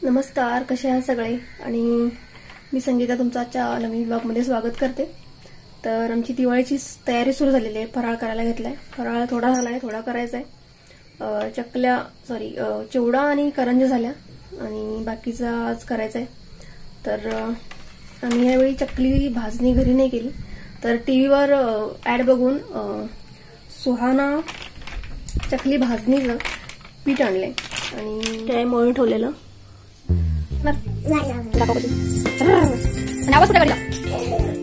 नमस्कार, कसे आहात सगळे? आणि मी संगीता तुमचं आजच्या नवीन ब्लॉगमध्ये स्वागत करते. तर आमची दिवाळीची तयारी सुरू झालेली आहे. फराळ करायला घेतलाय. फराळ थोडा झालाय, थोडा करायचा आहे. चिवडा आणि करंज्या झाल्या आणि बाकीचा आज करायचा आहे. तर आम्ही यावेळी चकली भाजणी घरी नाही केली, तर टीव्हीवर ऍड बघून सुहाना चकली भाजणीचं पीठ आणलंय आणि ते मळून ठेवलेलं. आवाज कुठे काढला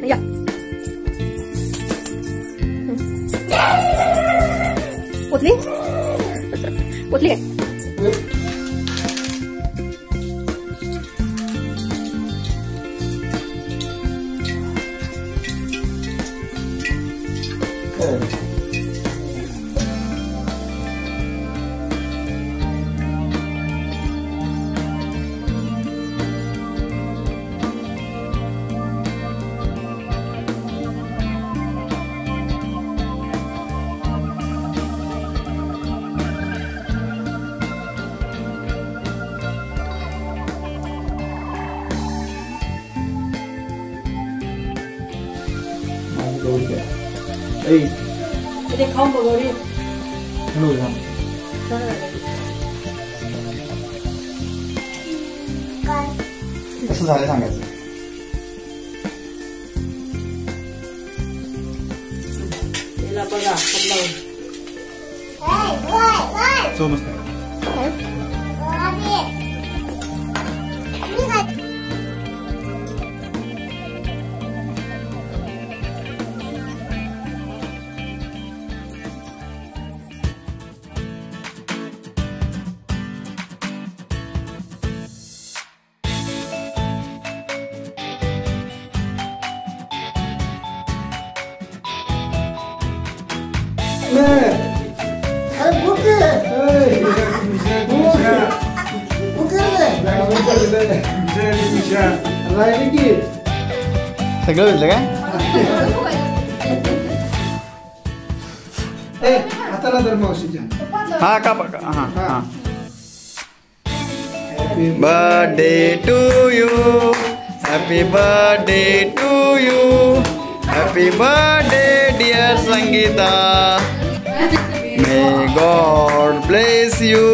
या पोतली पोतली आहे. ते खाऊन बघ कसं झालं सांगायचं. त्याला बघा सगळं भेटलं काय? हा का हा हा. Birthday to you, happy birthday to you, happy birthday dear Sangeeta, may God bless you.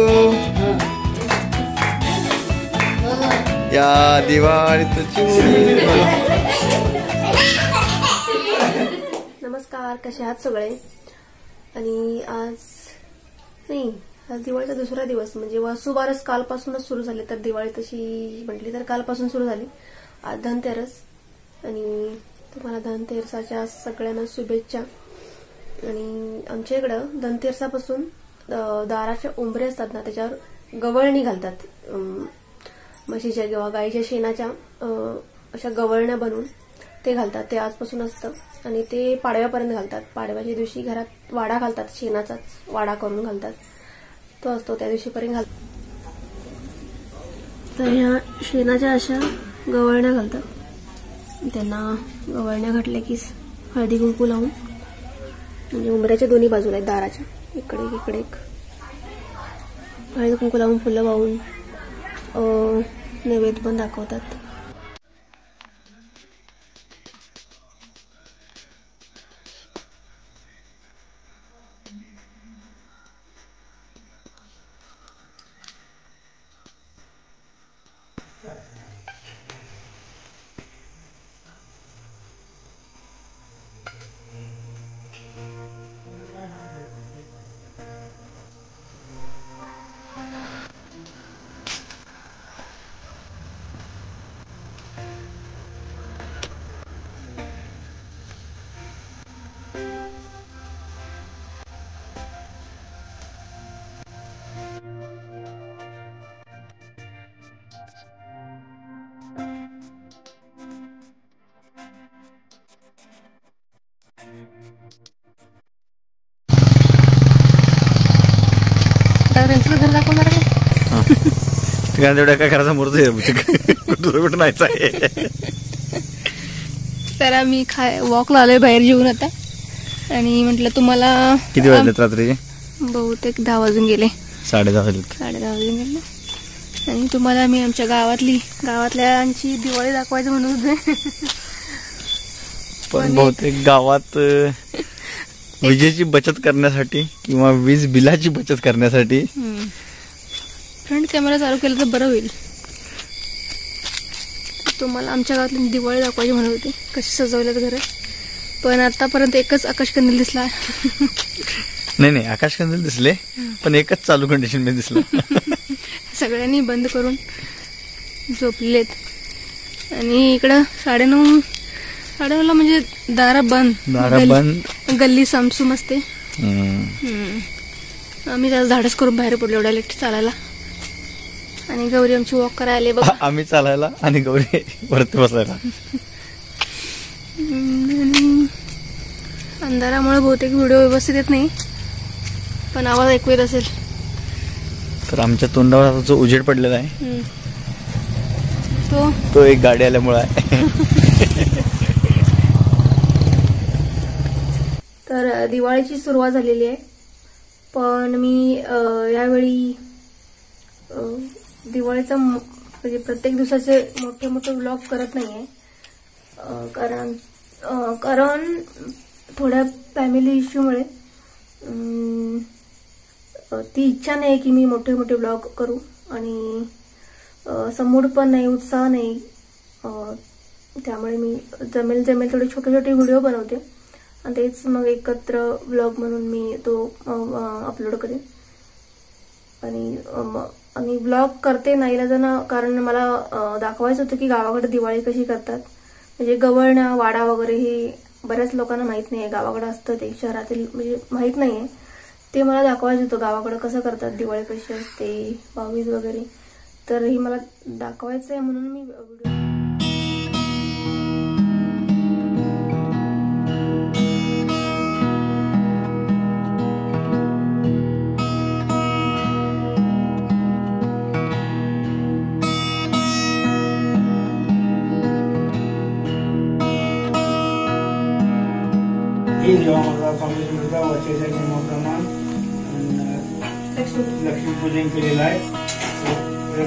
या दिवाळीत नमस्कार, कसे आहात सगळे? आणि आज दिवाळीचा दुसरा दिवस म्हणजे वसुबारस कालपासूनच सुरू झाले. तर दिवाळी तशी म्हटली तर कालपासून सुरू झाली. आज धनतेरस आणि तुम्हाला धनतेरसाच्या सगळ्यांना शुभेच्छा. आणि आमच्या इकडं धनतेरसापासून दाराच्या उंबरे असतात ना, त्याच्यावर गवळणी घालतात. म्हशीच्या किंवा गाईच्या शेणाच्या अशा गवळण्या बनवून ते घालतात. ते आजपासून असतं आणि ते पाडव्यापर्यंत घालतात. पाडव्याच्या दिवशी घरात वाडा घालतात, शेणाचाच वाडा करून घालतात. तो असतो त्या दिवशीपर्यंत घालतात. तर ह्या शेणाच्या अशा गवळण्या घालतात. त्यांना गवळण्या घातल्या की हळदी कुंकू लावून, म्हणजे उंबऱ्याच्या दोन्ही बाजूला आहेत, दाराच्या इकडे एक हळदी कुंकू लावून फुलं वाहून नैवेद्य पण दाखवतात. घर दाखवणार तेवढ्या काय करायचा मूर्त कुठं नाहीचा आहे. तर आम्ही वॉकला आलोय बाहेर जेवून आता. आणि म्हटलं तुम्हाला किती वाजले रात्री? बहुतेक 10 वाजून गेले. 10:30 वाजले. 10:30 वाजून गेले. आणि तुम्हाला मी आमच्या गावातल्यांची दिवाळी दाखवायचं म्हणत होते. पण बहुतेक गावात विजेची बचत करण्यासाठी किंवा वीज बिलाची बचत करण्यासाठी फ्रंट कॅमेरा चालू केला तर बरं होईल. तुम्हाला आमच्या गावातली दिवाळी दाखवायची म्हणत होती, कशी सजवल्यात घर. पण आतापर्यंत एकच आकाशकंदील दिसला. नाही आकाशकंदील दिसले, पण एकच चालू कंडिशन मध्ये दिसलं. सगळ्यांनी बंद करून झोपलेत. आणि इकडं 9:30 म्हणजे दारा बंद, गल्ली सामसूम असते. आम्ही त्याला धाडस करून बाहेर पडलो एवढ्या लेट चालायला. आणि गौरी आमची वॉक करायला आले बघा. आम्ही चालायला आणि गौरी वरती बसायला. अंधारामुळे बहुतेक व्हिडिओ व्यवस्थित येत नाही, पण आवाज ऐकू येत असेल. तर आमच्या तोंडावर आता जो उजेड पडलेला आहे तो एक गाडी आल्यामुळे आहे. तर दिवाळीची सुरुवात झालेली आहे. पण मी यावेळी दिवाळीचा म्हणजे प्रत्येक दिवसाचे मोठे व्लॉग करत नाहीये. कारण थोड्या फॅमिली इश्यूमुळे ती इच्छा नाही की मी मोठे व्लॉग करू. आणि समूड पण नाही, उत्साह नाही. त्यामुळे मी जमेल थोडे छोटे व्हिडिओ बनवते आणि तेच मग एकत्र व्लॉग म्हणून मी तो अपलोड करेन. आणि व्लॉग करते नाईलाजानं, कारण मला दाखवायचं होतं की गावाकडे दिवाळी कशी करतात. म्हणजे गवळणा वाडा वगैरे हे बऱ्याच लोकांना माहित नाहीये. गावाकडे असतं ते, शहरातील म्हणजे माहित नाहीये. ते मला दाखवायचं होतं गावाकडे कसं करतात, दिवाळी कशी असते, भाऊबीज वगैरे. तर हे मला दाखवायचं आहे म्हणून मी व्हिडिओ. जेव्हा मला स्वामी समर्थ वर्षाच्या नियमाप्रमाण लक्ष्मीपूजन केलेलं आहे.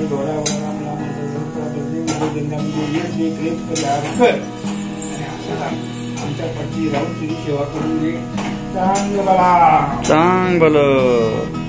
दोरा वगैरे मला आमच्या पट्टी राहून तुझी सेवा करून दे. चांगलं.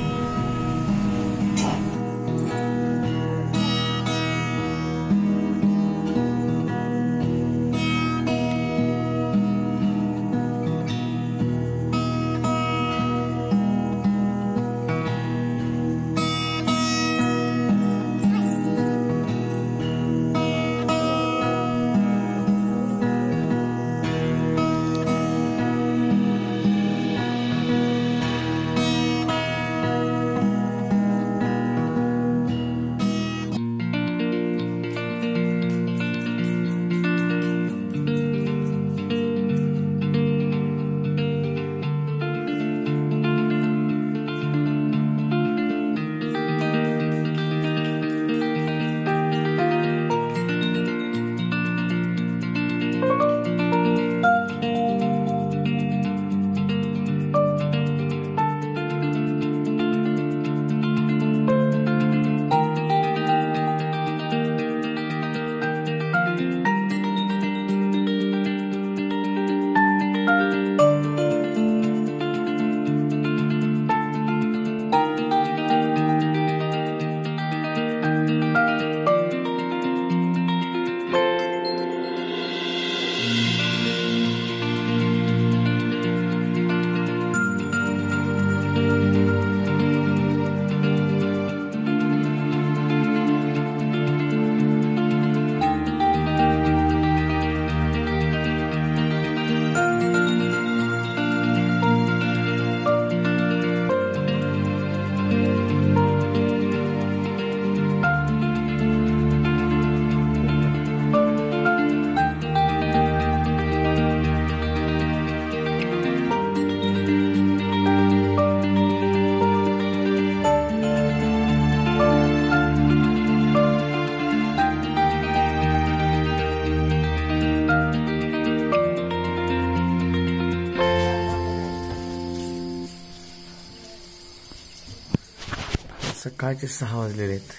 सकाळचे 6 वाजलेले आहेत.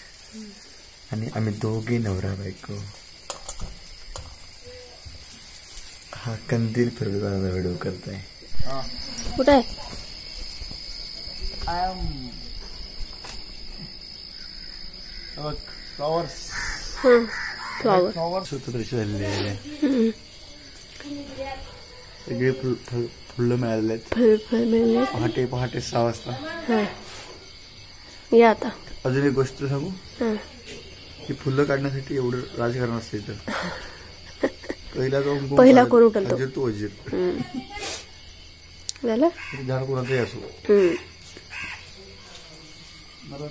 आणि आम्ही दोघे नवरा बायको. हा कंदील फिरवताना व्हिडिओ करताय. कुठे आहे? Flowers flower. दृश्य झालेले आहे. सगळे फुलं मिळालेले आहेत. पहाटे 6 वाजता. या आता अजून एक गोष्ट सांगू. ही फुलं काढण्यासाठी एवढं राजकारण असतं इथं. पहिला कोण उठलतो? अजीर तू अजीर. झालं झाड कोणाचंही असो. मला